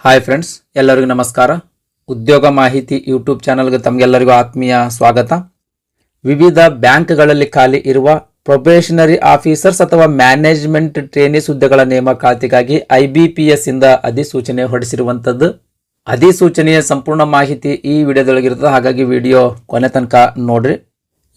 Hi friends, ಎಲ್ಲರಿಗೂ ನಮಸ್ಕಾರ. ಉದ್ಯೋಗ ಮಾಹಿತಿ ಯೂಟ್ಯೂಬ್ ಚಾನಲ್ಗೆ ತಮಗೆಲ್ಲರಿಗೂ ಆತ್ಮೀಯ ಸ್ವಾಗತ. ವಿವಿಧ ಬ್ಯಾಂಕ್ಗಳಲ್ಲಿ ಖಾಲಿ ಇರುವ ಪ್ರೊಬೇಷನರಿ ಆಫೀಸರ್ಸ್ ಅಥವಾ ಮ್ಯಾನೇಜ್ಮೆಂಟ್ ಟ್ರೇನೀಸ್ ಹುದ್ದೆಗಳ ನೇಮಕಾತಿಗಾಗಿ IBPS ಇಂದ ಅಧಿಸೂಚನೆ ಹೊರಡಿಸಿರುವಂಥದ್ದು. ಅಧಿಸೂಚನೆಯ ಸಂಪೂರ್ಣ ಮಾಹಿತಿ ಈ ವಿಡಿಯೋದೊಳಗಿರ್ತದೆ, ಹಾಗಾಗಿ ವಿಡಿಯೋ ಕೊನೆ ತನಕ ನೋಡ್ರಿ.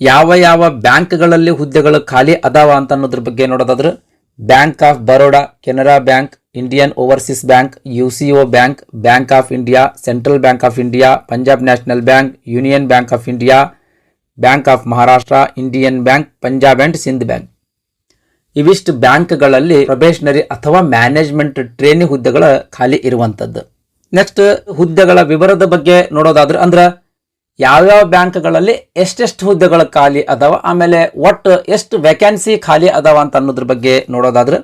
ಯಾವ ಬ್ಯಾಂಕ್ಗಳಲ್ಲಿ ಹುದ್ದೆಗಳು ಖಾಲಿ ಅದಾವ ಅಂತ ಅನ್ನೋದ್ರ ಬಗ್ಗೆ ನೋಡೋದಾದ್ರೆ bank of Baroda, Canara bank, Indian overseas bank, UCO bank, bank of India, central bank of India, Punjab national bank, union bank of India, bank of Maharashtra, Indian bank, Punjab and Sindh bank. ಇವಿಷ್ಟು ಬ್ಯಾಂಕ್ಗಳಲ್ಲಿ ಪ್ರೊಬೇಷನರಿ ಅಥವಾ ಮ್ಯಾನೇಜ್ಮೆಂಟ್ ಟ್ರೇನಿ ಹುದ್ದೆಗಳ ಖಾಲಿ ಇರುವಂಥದ್ದು. ನೆಕ್ಸ್ಟ್ ಹುದ್ದೆಗಳ ವಿವರದ ಬಗ್ಗೆ ನೋಡೋದಾದ್ರೆ ಅಂದ್ರೆ ಯಾವ್ಯಾವ ಬ್ಯಾಂಕ್ಗಳಲ್ಲಿ ಎಷ್ಟೆಷ್ಟು ಹುದ್ದೆಗಳ ಖಾಲಿ ಅದಾವ, ಆಮೇಲೆ ಒಟ್ಟು ಎಷ್ಟು ವೇಕೆನ್ಸಿ ಖಾಲಿ ಅದಾವ ಅಂತ ಅನ್ನೋದ್ರ ಬಗ್ಗೆ ನೋಡೋದಾದ್ರೆ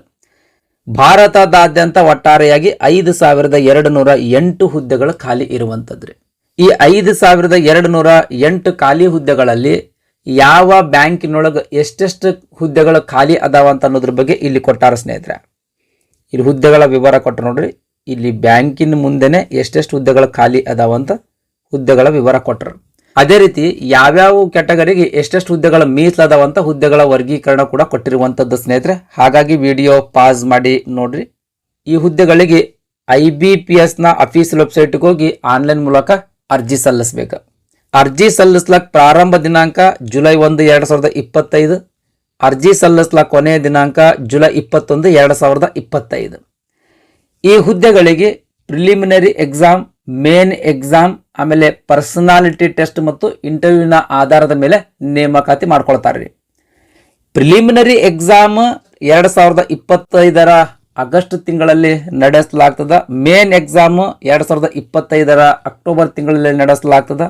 ಭಾರತದಾದ್ಯಂತ ಒಟ್ಟಾರೆಯಾಗಿ 5208 ಹುದ್ದೆಗಳು ಖಾಲಿ ಇರುವಂಥದ್ರಿ. ಈ 5208 ಖಾಲಿ ಹುದ್ದೆಗಳಲ್ಲಿ ಯಾವ ಬ್ಯಾಂಕಿನೊಳಗೆ ಎಷ್ಟೆಷ್ಟು ಹುದ್ದೆಗಳು ಖಾಲಿ ಅದಾವ ಅಂತ ಅನ್ನೋದ್ರ ಬಗ್ಗೆ ಇಲ್ಲಿ ಕೊಟ್ಟಾರ ಸ್ನೇಹಿತರೆ. ಇಲ್ಲಿ ಹುದ್ದೆಗಳ ವಿವರ ಕೊಟ್ಟು ನೋಡ್ರಿ, ಇಲ್ಲಿ ಬ್ಯಾಂಕಿನ ಮುಂದೆನೆ ಎಷ್ಟೆಷ್ಟು ಹುದ್ದೆಗಳು ಖಾಲಿ ಅದಾವ ಅಂತ ಹುದ್ದೆಗಳ ವಿವರ ಕೊಟ್ಟರು. ಅದೇ ರೀತಿ ಯಾವ್ಯಾವ ಕ್ಯಾಟಗರಿಗೆ ಎಷ್ಟೆಷ್ಟು ಹುದ್ದೆಗಳ ಮೀಸಲಾದವಂತ ಹುದ್ದೆಗಳ ವರ್ಗೀಕರಣ ಕೂಡ ಕೊಟ್ಟಿರುವಂಥದ್ದು ಸ್ನೇಹಿತರೆ. ಹಾಗಾಗಿ ವಿಡಿಯೋ ಪಾಸ್ ಮಾಡಿ ನೋಡ್ರಿ. ಈ ಹುದ್ದೆಗಳಿಗೆ IBPS ನ ಅಫೀಸಿಯಲ್ ವೆಬ್ಸೈಟ್ಗೆ ಹೋಗಿ ಆನ್ಲೈನ್ ಮೂಲಕ ಅರ್ಜಿ ಸಲ್ಲಿಸಬೇಕು. ಅರ್ಜಿ ಸಲ್ಲಿಸ್ಲಕ್ ಪ್ರಾರಂಭ ದಿನಾಂಕ ಜುಲೈ 1, 2025. ಅರ್ಜಿ ಸಲ್ಲಿಸ್ಲಕ್ ಕೊನೆಯ ದಿನಾಂಕ ಜುಲೈ 21, 2025. ಈ ಹುದ್ದೆಗಳಿಗೆ ಪ್ರಿಲಿಮಿನರಿ ಎಕ್ಸಾಮ್, ಮೇನ್ ಎಕ್ಸಾಮ್, ಆಮೇಲೆ ಪರ್ಸನಾಲಿಟಿ ಟೆಸ್ಟ್ ಮತ್ತು ಇಂಟರ್ವ್ಯೂನ ಆಧಾರದ ಮೇಲೆ ನೇಮಕಾತಿ ಮಾಡ್ಕೊಳ್ತಾರೆ. ಪ್ರಿಲಿಮಿನರಿ ಎಕ್ಸಾಮ್ 2025 ಆಗಸ್ಟ್ ತಿಂಗಳಲ್ಲಿ ನಡೆಸಲಾಗ್ತದೆ. ಮೇನ್ ಎಕ್ಸಾಮ್ 2025 ಅಕ್ಟೋಬರ್ ತಿಂಗಳಲ್ಲಿ ನಡೆಸಲಾಗ್ತದೆ.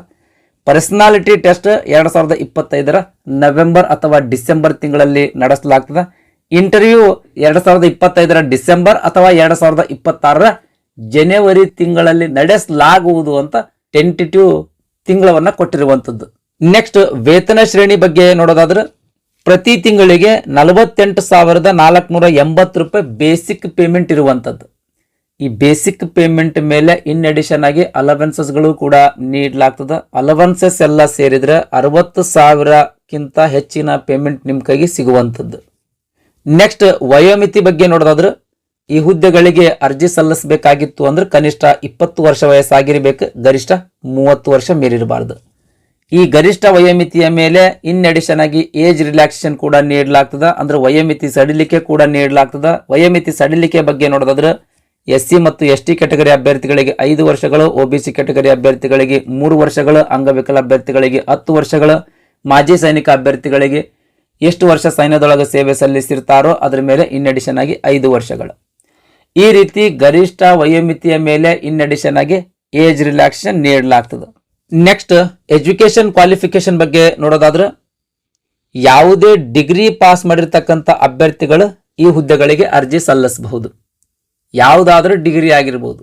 ಪರ್ಸನಾಲಿಟಿ ಟೆಸ್ಟ್ 2025 ನವೆಂಬರ್ ಅಥವಾ ಡಿಸೆಂಬರ್ ತಿಂಗಳಲ್ಲಿ ನಡೆಸಲಾಗ್ತದೆ. ಇಂಟರ್ವ್ಯೂ 2025 ಡಿಸೆಂಬರ್ ಅಥವಾ 2026 ಜನವರಿ ತಿಂಗಳಲ್ಲಿ ನಡೆಸಲಾಗುವುದು ಅಂತ ಟೆಂಟೇಟಿವ್ ತಿಂಗಳವನ್ನ ಕೊಟ್ಟಿರುವಂಥದ್ದು. ನೆಕ್ಸ್ಟ್ ವೇತನ ಶ್ರೇಣಿ ಬಗ್ಗೆ ನೋಡೋದಾದ್ರೆ ಪ್ರತಿ ತಿಂಗಳಿಗೆ 48,480 ರೂಪಾಯಿ ಬೇಸಿಕ್ ಪೇಮೆಂಟ್ ಇರುವಂಥದ್ದು. ಈ ಬೇಸಿಕ್ ಪೇಮೆಂಟ್ ಮೇಲೆ ಇನ್ ಅಡಿಷನ್ ಆಗಿ ಅಲವೆನ್ಸಸ್ಗಳು ಕೂಡ ನೀಡಲಾಗ್ತದೆ. ಅಲವೆನ್ಸಸ್ ಎಲ್ಲ ಸೇರಿದ್ರೆ 60,000ಕ್ಕಿಂತ ಹೆಚ್ಚಿನ ಪೇಮೆಂಟ್ ನಿಮ್ಮ ಕೈಗೆ ಸಿಗುವಂಥದ್ದು. ನೆಕ್ಸ್ಟ್ ವಯೋಮಿತಿ ಬಗ್ಗೆ ನೋಡೋದಾದ್ರೆ ಈ ಹುದ್ದೆಗಳಿಗೆ ಅರ್ಜಿ ಸಲ್ಲಿಸಬೇಕಾಗಿತ್ತು ಅಂದ್ರೆ ಕನಿಷ್ಠ 20 ವರ್ಷ ವಯಸ್ಸಾಗಿರ್ಬೇಕು, ಗರಿಷ್ಠ 30 ವರ್ಷ ಮೀರಿರಬಾರ್ದು. ಈ ಗರಿಷ್ಠ ವಯೋಮಿತಿಯ ಮೇಲೆ ಇನ್ ಅಡಿಷನ್ ಆಗಿ ಏಜ್ ರಿಲ್ಯಾಕ್ಸೇಷನ್ ಕೂಡ ನೀಡಲಾಗ್ತದ, ಅಂದ್ರೆ ವಯೋಮಿತಿ ಸಡಿಲಿಕೆ ಕೂಡ ನೀಡಲಾಗ್ತದ. ವಯೋಮಿತಿ ಸಡಿಲಿಕೆ ಬಗ್ಗೆ ನೋಡೋದಾದ್ರೆ SC ಮತ್ತು ST ಕ್ಯಾಟಗರಿ ಅಭ್ಯರ್ಥಿಗಳಿಗೆ 5 ವರ್ಷಗಳು, OBC ಕ್ಯಾಟಗರಿ ಅಭ್ಯರ್ಥಿಗಳಿಗೆ 3 ವರ್ಷಗಳು, ಅಂಗವಿಕಲ ಅಭ್ಯರ್ಥಿಗಳಿಗೆ 10 ವರ್ಷಗಳು, ಮಾಜಿ ಸೈನಿಕ ಅಭ್ಯರ್ಥಿಗಳಿಗೆ ಎಷ್ಟು ವರ್ಷ ಸೈನ್ಯದೊಳಗೆ ಸೇವೆ ಸಲ್ಲಿಸಿರ್ತಾರೋ ಅದರ ಮೇಲೆ ಇನ್ ಅಡಿಷನ್ ಆಗಿ 5 ವರ್ಷಗಳು. ಈ ರೀತಿ ಗರಿಷ್ಠ ವಯೋಮಿತಿಯ ಮೇಲೆ ಇನ್ ಅಡಿಷನ್ ಆಗಿ ಏಜ್ ರಿಲ್ಯಾಕ್ಸೇಷನ್ ನೀಡಲಾಗ್ತದೆ. ನೆಕ್ಸ್ಟ್ ಎಜುಕೇಶನ್ ಕ್ವಾಲಿಫಿಕೇಶನ್ ಬಗ್ಗೆ ನೋಡೋದಾದ್ರೆ ಯಾವುದೇ ಡಿಗ್ರಿ ಪಾಸ್ ಮಾಡಿರ್ತಕ್ಕಂಥ ಅಭ್ಯರ್ಥಿಗಳು ಈ ಹುದ್ದೆಗಳಿಗೆ ಅರ್ಜಿ ಸಲ್ಲಿಸಬಹುದು. ಯಾವುದಾದ್ರೂ ಡಿಗ್ರಿ ಆಗಿರ್ಬೋದು,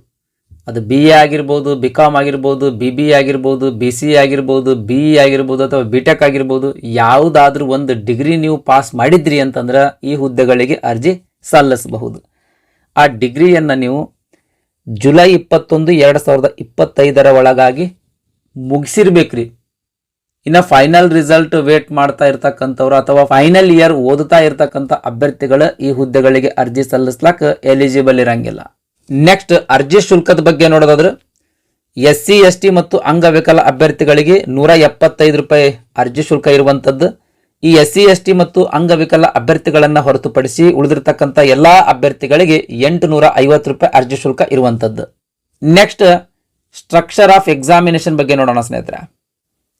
ಅದು BA ಆಗಿರ್ಬೋದು, BCom ಆಗಿರ್ಬೋದು, BBA ಆಗಿರ್ಬೋದು, BCA ಆಗಿರ್ಬೋದು, BE ಆಗಿರ್ಬೋದು ಅಥವಾ BTech ಆಗಿರ್ಬೋದು. ಯಾವುದಾದ್ರೂ ಒಂದು ಡಿಗ್ರಿ ನೀವು ಪಾಸ್ ಮಾಡಿದ್ರಿ ಅಂತಂದ್ರೆ ಈ ಹುದ್ದೆಗಳಿಗೆ ಅರ್ಜಿ ಸಲ್ಲಿಸಬಹುದು. ಆ ಡಿಗ್ರಿಯನ್ನು ನೀವು ಜುಲೈ 21, 2025 ಒಳಗಾಗಿ ಮುಗಿಸಿರ್ಬೇಕ್ರಿ. ಇನ್ನು ಫೈನಲ್ ರಿಸಲ್ಟ್ ವೇಟ್ ಮಾಡ್ತಾ ಇರ್ತಕ್ಕಂಥವ್ರು ಅಥವಾ ಫೈನಲ್ ಇಯರ್ ಓದುತ್ತಾ ಇರ್ತಕ್ಕಂಥ ಅಭ್ಯರ್ಥಿಗಳು ಈ ಹುದ್ದೆಗಳಿಗೆ ಅರ್ಜಿ ಸಲ್ಲಿಸ್ಲಾಕ ಎಲಿಜಿಬಲ್ ಇರಂಗಿಲ್ಲ. ನೆಕ್ಸ್ಟ್ ಅರ್ಜಿ ಶುಲ್ಕದ ಬಗ್ಗೆ ನೋಡೋದಾದ್ರೆ SC ST ಮತ್ತು ಅಂಗವಿಕಲ ಅಭ್ಯರ್ಥಿಗಳಿಗೆ 175 ರೂಪಾಯಿ ಅರ್ಜಿ ಶುಲ್ಕ ಇರುವಂಥದ್ದು. ಈ SC ST ಮತ್ತು ಅಂಗವಿಕಲ ಅಭ್ಯರ್ಥಿಗಳನ್ನ ಹೊರತುಪಡಿಸಿ ಉಳಿದಿರ್ತಕ್ಕಂಥ ಎಲ್ಲಾ ಅಭ್ಯರ್ಥಿಗಳಿಗೆ 850 ರೂಪಾಯಿ ಅರ್ಜಿ ಶುಲ್ಕ ಇರುವಂಥದ್ದು. ನೆಕ್ಸ್ಟ್ ಸ್ಟ್ರಕ್ಚರ್ ಆಫ್ ಎಕ್ಸಾಮಿನೇಷನ್ ಬಗ್ಗೆ ನೋಡೋಣ ಸ್ನೇಹಿತರೆ.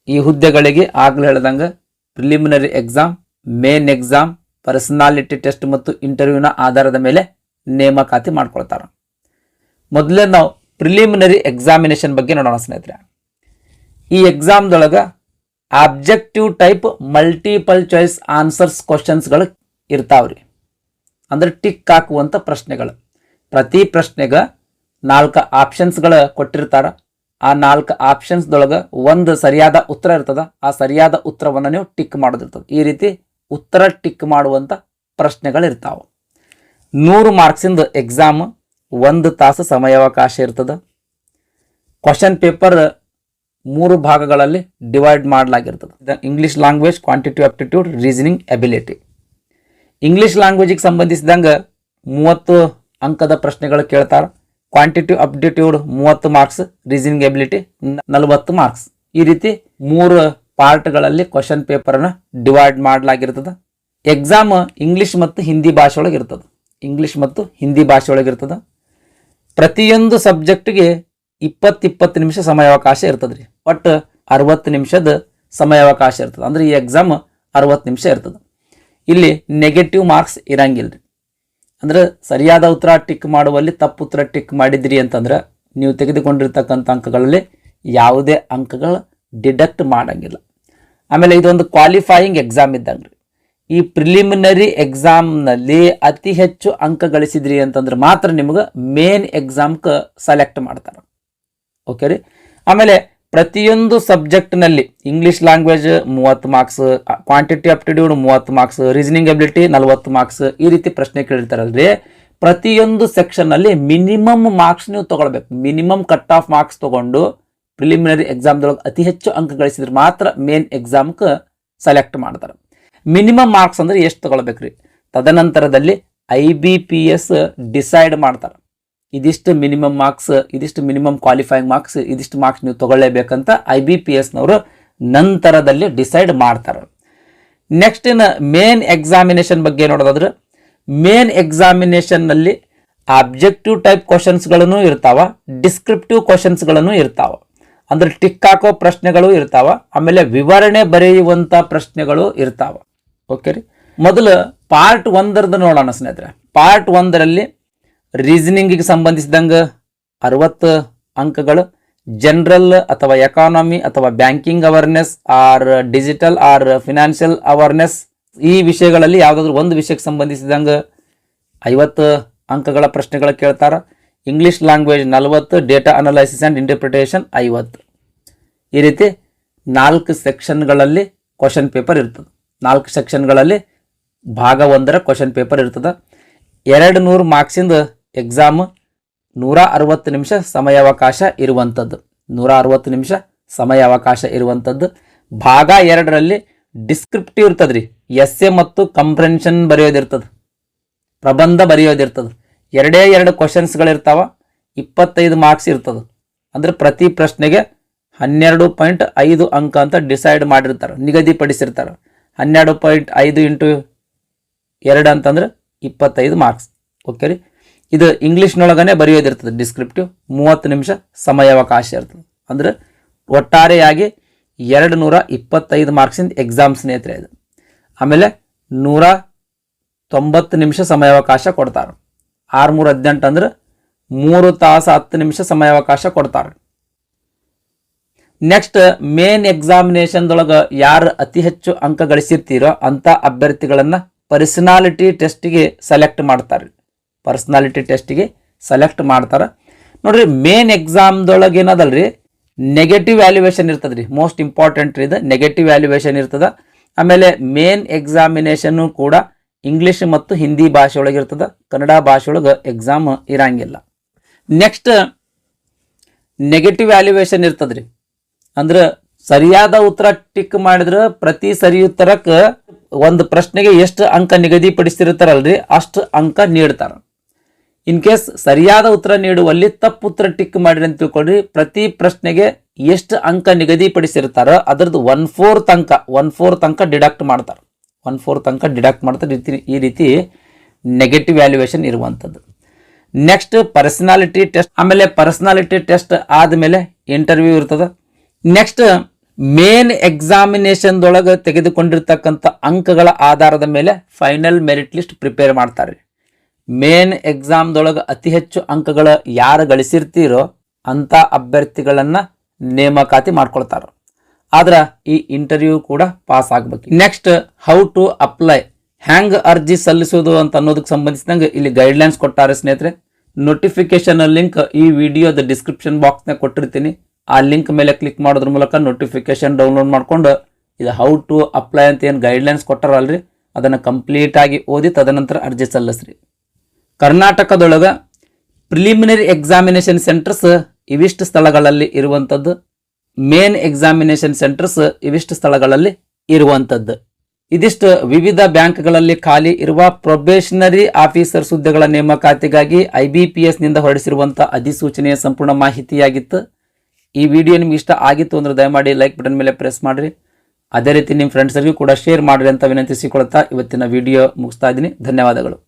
ಈ ಹುದ್ದೆಗಳಿಗೆ ಆಗ್ಲೂ ಹೇಳ್ದಂಗೆ preliminary exam, main exam, personality test ಮತ್ತು ಇಂಟರ್ವ್ಯೂನ ಆಧಾರದ ಮೇಲೆ ನೇಮಕಾತಿ ಮಾಡ್ಕೊಳ್ತಾರೆ. ಮೊದಲೇ ನಾವು ಪ್ರಿಲಿಮಿನರಿ ಎಕ್ಸಾಮಿನೇಷನ್ ಬಗ್ಗೆ ನೋಡೋಣ ಸ್ನೇಹಿತರೆ. ಈ ಎಕ್ಸಾಮ್ದೊಳಗೆ objective type multiple choice answers ಕ್ವಶನ್ಸ್ಗಳು ಇರ್ತಾವ್ರಿ. ಅಂದ್ರೆ ಟಿಕ್ ಹಾಕುವಂಥ ಪ್ರಶ್ನೆಗಳು. ಪ್ರತಿ ಪ್ರಶ್ನೆಗೆ 4 ಆಪ್ಷನ್ಸ್ಗಳು ಕೊಟ್ಟಿರ್ತಾರ. ಆ 4 ಆಪ್ಷನ್ಸ್ದೊಳಗೆ ಒಂದು ಸರಿಯಾದ ಉತ್ತರ ಇರ್ತದ. ಆ ಸರಿಯಾದ ಉತ್ತರವನ್ನು ನೀವು ಟಿಕ್ ಮಾಡೋದಿರ್ತದೆ. ಈ ರೀತಿ ಉತ್ತರ ಟಿಕ್ ಮಾಡುವಂಥ ಪ್ರಶ್ನೆಗಳು ಇರ್ತಾವೆ. 100 ಮಾರ್ಕ್ಸಿಂದ ಎಕ್ಸಾಮ್, 1 ತಾಸು ಸಮಯಾವಕಾಶ ಇರ್ತದೆ. ಕ್ವಶನ್ ಪೇಪರ್ 3 ಭಾಗಗಳಲ್ಲಿ ಡಿವೈಡ್ ಮಾಡಲಾಗಿರ್ತದೆ. English language, quantitative aptitude, reasoning ability. English ಲ್ಯಾಂಗ್ವೇಜಿಗೆ ಸಂಬಂಧಿಸಿದಂಗೆ 30 ಅಂಕದ ಪ್ರಶ್ನೆಗಳು ಕೇಳ್ತಾರೆ. Quantitative aptitude 30 marks, reasoning ability 40 marks. ಈ ರೀತಿ 3 ಪಾರ್ಟ್ಗಳಲ್ಲಿ ಕ್ವಶನ್ ಪೇಪರ್ನ ಡಿವೈಡ್ ಮಾಡಲಾಗಿರ್ತದೆ. ಎಕ್ಸಾಮ್ ಇಂಗ್ಲಿಷ್ ಮತ್ತು ಹಿಂದಿ ಭಾಷೆ ಒಳಗೆ ಇರ್ತದೆ. ಇಂಗ್ಲಿಷ್ ಮತ್ತು ಹಿಂದಿ ಭಾಷೆ ಒಳಗೆ ಇರ್ತದೆ. ಪ್ರತಿಯೊಂದು ಸಬ್ಜೆಕ್ಟ್ಗೆ 20 ನಿಮಿಷ ಸಮಯಾವಕಾಶ ಇರ್ತದೆ ರೀ. ಒಟ್ಟು 60 ನಿಮಿಷದ ಸಮಯಾವಕಾಶ ಇರ್ತದೆ. ಅಂದ್ರೆ ಈ ಎಕ್ಸಾಮ್ 60 ನಿಮಿಷ ಇರ್ತದೆ. ಇಲ್ಲಿ ನೆಗೆಟಿವ್ ಮಾರ್ಕ್ಸ್ ಇರಂಗಿಲ್ಲ ರೀ. ಅಂದ್ರೆ ಸರಿಯಾದ ಉತ್ತರ ಟಿಕ್ ಮಾಡುವಲ್ಲಿ ತಪ್ಪು ಉತ್ತರ ಟಿಕ್ ಮಾಡಿದ್ರಿ ಅಂತಂದ್ರೆ ನೀವು ತೆಗೆದುಕೊಂಡಿರ್ತಕ್ಕಂಥ ಅಂಕಗಳಲ್ಲಿ ಯಾವುದೇ ಅಂಕಗಳು ಡಿಡಕ್ಟ್ ಮಾಡಂಗಿಲ್ಲ. ಆಮೇಲೆ ಇದೊಂದು ಕ್ವಾಲಿಫೈಯಿಂಗ್ ಎಕ್ಸಾಮ್ ಇದ್ದಂಗೆ ರೀ. ಈ ಪ್ರಿಲಿಮಿನರಿ ಎಕ್ಸಾಮ್ನಲ್ಲಿ ಅತಿ ಹೆಚ್ಚು ಅಂಕ ಗಳಿಸಿದ್ರಿ ಅಂತಂದ್ರೆ ಮಾತ್ರ ನಿಮ್ಗೆ ಮೇನ್ ಎಕ್ಸಾಮ್ಗೆ ಸೆಲೆಕ್ಟ್ ಮಾಡ್ತಾರೆ. ಓಕೆ ರೀ. ಆಮೇಲೆ ಪ್ರತಿಯೊಂದು ಸಬ್ಜೆಕ್ಟ್ನಲ್ಲಿ English language 30 marks, quantity aptitude 30 marks, reasoning ability 40 marks, ಈ ರೀತಿ ಪ್ರಶ್ನೆ ಕೇಳಿರ್ತಾರಲ್ರಿ. ಪ್ರತಿಯೊಂದು ಸೆಕ್ಷನ್ನಲ್ಲಿ ಮಿನಿಮಮ್ ಮಾರ್ಕ್ಸ್ ನೀವು ತಗೊಳ್ಬೇಕು. ಮಿನಿಮಮ್ ಕಟ್ ಆಫ್ ಮಾರ್ಕ್ಸ್ ತಗೊಂಡು ಪ್ರಿಲಿಮಿನರಿ ಎಕ್ಸಾಮ್ದೊಳಗೆ ಅತಿ ಹೆಚ್ಚು ಅಂಕ ಗಳಿಸಿದ್ರೆ ಮಾತ್ರ ಮೇನ್ ಎಕ್ಸಾಮ್ಗೆ ಸೆಲೆಕ್ಟ್ ಮಾಡ್ತಾರೆ. ಮಿನಿಮಮ್ ಮಾರ್ಕ್ಸ್ ಅಂದ್ರೆ ಎಷ್ಟು ತಗೊಳ್ಬೇಕ್ರಿ? ತದನಂತರದಲ್ಲಿ IBPS ಡಿಸೈಡ್ ಮಾಡ್ತಾರೆ. ಇದಿಷ್ಟು ಮಿನಿಮಮ್ ಮಾರ್ಕ್ಸ್, ಇದಿಷ್ಟು ಮಿನಿಮಮ್ ಕ್ವಾಲಿಫೈಯಿಂಗ್ ಮಾರ್ಕ್ಸ್, ಇದಿಷ್ಟು ಮಾರ್ಕ್ಸ್ ನೀವು ತಗೊಳ್ಳೇಬೇಕಂತ IBPSನವರು ನಂತರದಲ್ಲಿ ಡಿಸೈಡ್ ಮಾಡ್ತಾರೆ. ನೆಕ್ಸ್ಟ್ ಇನ್ ಮೇನ್ ಎಕ್ಸಾಮಿನೇಷನ್ ಬಗ್ಗೆ ನೋಡೋದಾದ್ರೆ, ಮೇನ್ ಎಕ್ಸಾಮಿನೇಷನ್ನಲ್ಲಿ ಆಬ್ಜೆಕ್ಟಿವ್ ಟೈಪ್ ಕ್ವಶನ್ಸ್ಗಳನ್ನು ಇರ್ತಾವ, ಡಿಸ್ಕ್ರಿಪ್ಟಿವ್ ಕ್ವಶನ್ಸ್ಗಳನ್ನು ಇರ್ತಾವ. ಅಂದ್ರೆ ಟಿಕ್ ಹಾಕೋ ಪ್ರಶ್ನೆಗಳು ಇರ್ತಾವ, ಆಮೇಲೆ ವಿವರಣೆ ಬರೆಯುವಂತ ಪ್ರಶ್ನೆಗಳು ಇರ್ತಾವ. ಓಕೆ ರೀ. ಮೊದಲು ಪಾರ್ಟ್ 1 ನೋಡೋಣ ಸ್ನೇಹಿತರೆ. ಪಾರ್ಟ್ 1ರಲ್ಲಿ ರೀಸನಿಂಗಿಗೆ ಸಂಬಂಧಿಸಿದಂಗೆ 60 ಅಂಕಗಳು, ಜನರಲ್ ಅಥವಾ ಎಕಾನಮಿ ಅಥವಾ banking awareness or digital or financial awareness, ಈ ವಿಷಯಗಳಲ್ಲಿ ಯಾವುದಾದ್ರೂ ಒಂದು ವಿಷಯಕ್ಕೆ ಸಂಬಂಧಿಸಿದಂಗೆ 50 ಅಂಕಗಳ ಪ್ರಶ್ನೆಗಳು ಕೇಳ್ತಾರೆ. English language 40, data analysis and interpretation 50. ಈ ರೀತಿ 4 ಸೆಕ್ಷನ್ಗಳಲ್ಲಿ ಕ್ವಶನ್ ಪೇಪರ್ ಇರ್ತದೆ. 4 ಸೆಕ್ಷನ್ಗಳಲ್ಲಿ ಭಾಗ 1ರ ಕ್ವಶನ್ ಪೇಪರ್ ಇರ್ತದೆ. 200 ಮಾರ್ಕ್ಸಿಂದ ಎಕ್ಸಾಮ್, 160 ನಿಮಿಷ ಸಮಯಾವಕಾಶ ಇರುವಂಥದ್ದು. 160 ನಿಮಿಷ ಸಮಯಾವಕಾಶ ಇರುವಂಥದ್ದು. ಭಾಗ 2ರಲ್ಲಿ ಡಿಸ್ಕ್ರಿಪ್ಟಿವ್ ಇರ್ತದೆ ರೀ. ಎಸ್ಸೆ ಮತ್ತು ಕಂಪ್ರೆನ್ಷನ್ ಬರೆಯೋದಿರ್ತದೆ, ಪ್ರಬಂಧ ಬರೆಯೋದಿರ್ತದೆ. 2 ಕ್ವಶನ್ಸ್ಗಳಿರ್ತಾವ, 25 ಮಾರ್ಕ್ಸ್ ಇರ್ತದೆ. ಅಂದ್ರೆ ಪ್ರತಿ ಪ್ರಶ್ನೆಗೆ 12.5 ಅಂಕ ಅಂತ ಡಿಸೈಡ್ ಮಾಡಿರ್ತಾರೆ, ನಿಗದಿಪಡಿಸಿರ್ತಾರೆ. 12.5 ಇಂಟು 2 ಅಂತಂದ್ರೆ 25 ಮಾರ್ಕ್ಸ್. ಓಕೆ ರೀ. ಇದು ಇಂಗ್ಲೀಷ್ನೊಳಗನೆ ಬರೆಯೋದಿರ್ತದೆ. ಡಿಸ್ಕ್ರಿಪ್ಟಿವ್ 30 ನಿಮಿಷ ಸಮಯಾವಕಾಶ ಇರ್ತದೆ. ಅಂದ್ರೆ ಒಟ್ಟಾರೆಯಾಗಿ 225 ಮಾರ್ಕ್ಸಿಂದ ಎಕ್ಸಾಮ್ ಸ್ನೇಹಿತರೆ ಇದು. ಆಮೇಲೆ 190 ನಿಮಿಷ ಸಮಯಾವಕಾಶ ಕೊಡ್ತಾರೆ. 6×3 18 ಅಂದ್ರೆ 3 ತಾಸು 10 ನಿಮಿಷ ಸಮಯಾವಕಾಶ ಕೊಡ್ತಾರೆ. ನೆಕ್ಸ್ಟ್ ಮೇನ್ ಎಕ್ಸಾಮಿನೇಷನ್ದೊಳಗೆ ಯಾರು ಅತಿ ಹೆಚ್ಚು ಅಂಕ ಗಳಿಸಿರ್ತೀರೋ ಅಂತ ಅಭ್ಯರ್ಥಿಗಳನ್ನ ಪರ್ಸನಾಲಿಟಿ ಟೆಸ್ಟಿಗೆ ಸೆಲೆಕ್ಟ್ ಮಾಡ್ತಾರೆ. ಪರ್ಸನಾಲಿಟಿ ಟೆಸ್ಟಿಗೆ ಸೆಲೆಕ್ಟ್ ಮಾಡ್ತಾರೆ. ನೋಡ್ರಿ, ಮೇನ್ ಎಕ್ಸಾಮ್ದೊಳಗೆ ಏನದಲ್ರಿ, ನೆಗೆಟಿವ್ ವ್ಯಾಲ್ಯೂಯೇಷನ್ ಇರ್ತದೆ ರೀ. ಮೋಸ್ಟ್ ಇಂಪಾರ್ಟೆಂಟ್ ಇದು ನೆಗೆಟಿವ್ ವ್ಯಾಲ್ಯೂಯೇಷನ್ ಇರ್ತದೆ. ಆಮೇಲೆ ಮೇನ್ ಎಕ್ಸಾಮಿನೇಷನ್ನು ಕೂಡ ಇಂಗ್ಲಿಷ್ ಮತ್ತು ಹಿಂದಿ ಭಾಷೆ ಒಳಗೆ ಇರ್ತದೆ. ಕನ್ನಡ ಭಾಷೆ ಒಳಗೆ ಎಕ್ಸಾಮ್ ಇರಂಗಿಲ್ಲ. ನೆಕ್ಸ್ಟ್ ನೆಗೆಟಿವ್ ವ್ಯಾಲ್ಯೂಯೇಷನ್ ಇರ್ತದೆ ರೀ. ಅಂದ್ರೆ ಸರಿಯಾದ ಉತ್ತರ ಟಿಕ್ ಮಾಡಿದ್ರೆ ಪ್ರತಿ ಸರಿ ಉತ್ತರಕ್ಕೆ ಒಂದು ಪ್ರಶ್ನೆಗೆ ಎಷ್ಟು ಅಂಕ ನಿಗದಿಪಡಿಸಿರ್ತಾರಲ್ರಿ ಅಷ್ಟು ಅಂಕ ನೀಡ್ತಾರೆ. ಇನ್ ಕೇಸ್ ಸರಿಯಾದ ಉತ್ತರ ನೀಡುವಲ್ಲಿ ತಪ್ಪು ಉತ್ತರ ಟಿಕ್ ಮಾಡಿರಿ ಅಂತ ತಿಳ್ಕೊಳ್ರಿ, ಪ್ರತಿ ಪ್ರಶ್ನೆಗೆ ಎಷ್ಟು ಅಂಕ ನಿಗದಿಪಡಿಸಿರ್ತಾರೋ ಅದರದ್ದು 1/4 ಅಂಕ ಡಿಡಕ್ಟ್ ಮಾಡ್ತಾರೆ. 1/4 ಅಂಕ ಡಿಡಕ್ಟ್ ಮಾಡ್ತಾರೆ. ಈ ರೀತಿ ನೆಗೆಟಿವ್ ವ್ಯಾಲ್ಯೂಯೇಷನ್ ಇರುವಂಥದ್ದು. Next personality test. ಆಮೇಲೆ ಪರ್ಸನಾಲಿಟಿ ಟೆಸ್ಟ್ ಆದಮೇಲೆ ಇಂಟರ್ವ್ಯೂ ಇರ್ತದೆ. ನೆಕ್ಸ್ಟ್ ಮೇನ್ ಎಕ್ಸಾಮಿನೇಷನ್ದೊಳಗೆ ತೆಗೆದುಕೊಂಡಿರ್ತಕ್ಕಂಥ ಅಂಕಗಳ ಆಧಾರದ ಮೇಲೆ ಫೈನಲ್ ಮೆರಿಟ್ ಲಿಸ್ಟ್ ಪ್ರಿಪೇರ್ ಮಾಡ್ತಾರೆ. ಮೇನ್ ಎಕ್ಸಾಮ್ದೊಳಗೆ ಅತಿ ಹೆಚ್ಚು ಅಂಕಗಳು ಯಾರು ಗಳಿಸಿರ್ತೀರೋ ಅಂತ ಅಭ್ಯರ್ಥಿಗಳನ್ನ ನೇಮಕಾತಿ ಮಾಡ್ಕೊಳ್ತಾರೆ. ಆದ್ರೆ ಈ ಇಂಟರ್ವ್ಯೂ ಕೂಡ ಪಾಸ್ ಆಗ್ಬೇಕು. ನೆಕ್ಸ್ಟ್ ಹೌ ಟು ಅಪ್ಲೈ, ಹ್ಯಾಂಗ್ ಅರ್ಜಿ ಸಲ್ಲಿಸೋದು ಅಂತ ಅನ್ನೋದಕ್ಕೆ ಸಂಬಂಧಿಸಿದಂಗೆ ಇಲ್ಲಿ ಗೈಡ್ಲೈನ್ಸ್ ಕೊಟ್ಟಾರೆ ಸ್ನೇಹಿತರೆ. ನೋಟಿಫಿಕೇಶನ್ ಲಿಂಕ್ ಈ ವಿಡಿಯೋದ ಡಿಸ್ಕ್ರಿಪ್ಷನ್ ಬಾಕ್ಸ್ನಾಗ ಕೊಟ್ಟಿರ್ತೀನಿ. ಆ ಲಿಂಕ್ ಮೇಲೆ ಕ್ಲಿಕ್ ಮಾಡೋದ್ರ ಮೂಲಕ ನೋಟಿಫಿಕೇಶನ್ ಡೌನ್ಲೋಡ್ ಮಾಡ್ಕೊಂಡು ಇದು ಹೌ ಟು ಅಪ್ಲೈ ಅಂತ ಏನು ಗೈಡ್ಲೈನ್ಸ್ ಕೊಟ್ಟಾರಲ್ರಿ ಅದನ್ನು ಕಂಪ್ಲೀಟ್ ಆಗಿ ಓದಿ ತದನಂತರ ಅರ್ಜಿ ಸಲ್ಲಿಸ್ರಿ. ಕರ್ನಾಟಕದೊಳಗೆ ಪ್ರಿಲಿಮಿನರಿ ಎಕ್ಸಾಮಿನೇಷನ್ ಸೆಂಟರ್ಸ್ ಇವಿಷ್ಟು ಸ್ಥಳಗಳಲ್ಲಿ ಇರುವಂಥದ್ದು, ಮೇನ್ ಎಕ್ಸಾಮಿನೇಷನ್ ಸೆಂಟರ್ಸ್ ಇವಿಷ್ಟು ಸ್ಥಳಗಳಲ್ಲಿ ಇರುವಂಥದ್ದು. ಇದಿಷ್ಟು ವಿವಿಧ ಬ್ಯಾಂಕ್ಗಳಲ್ಲಿ ಖಾಲಿ ಇರುವ ಪ್ರೊಬೇಷನರಿ ಆಫೀಸರ್ಸ್ ಹುದ್ದೆಗಳ ನೇಮಕಾತಿಗಾಗಿ IBPS ನಿಂದ ಹೊರಡಿಸಿರುವಂತಹ ಅಧಿಸೂಚನೆಯ ಸಂಪೂರ್ಣ ಮಾಹಿತಿಯಾಗಿತ್ತು. ಈ ವಿಡಿಯೋ ನಿಮ್ಗೆ ಇಷ್ಟ ಆಗಿತ್ತು ಅಂದ್ರೆ ದಯಮಾಡಿ ಲೈಕ್ ಬಟನ್ ಮೇಲೆ ಪ್ರೆಸ್ ಮಾಡ್ರಿ. ಅದೇ ರೀತಿ ನಿಮ್ಮ ಫ್ರೆಂಡ್ಸ್ರಿಗೂ ಕೂಡ ಶೇರ್ ಮಾಡ್ರಿ ಅಂತ ವಿನಂತಿಸಿಕೊಳ್ತಾ ಇವತ್ತಿನ ವಿಡಿಯೋ ಮುಗಿಸ್ತಾ ಇದ್ದೀನಿ. ಧನ್ಯವಾದಗಳು.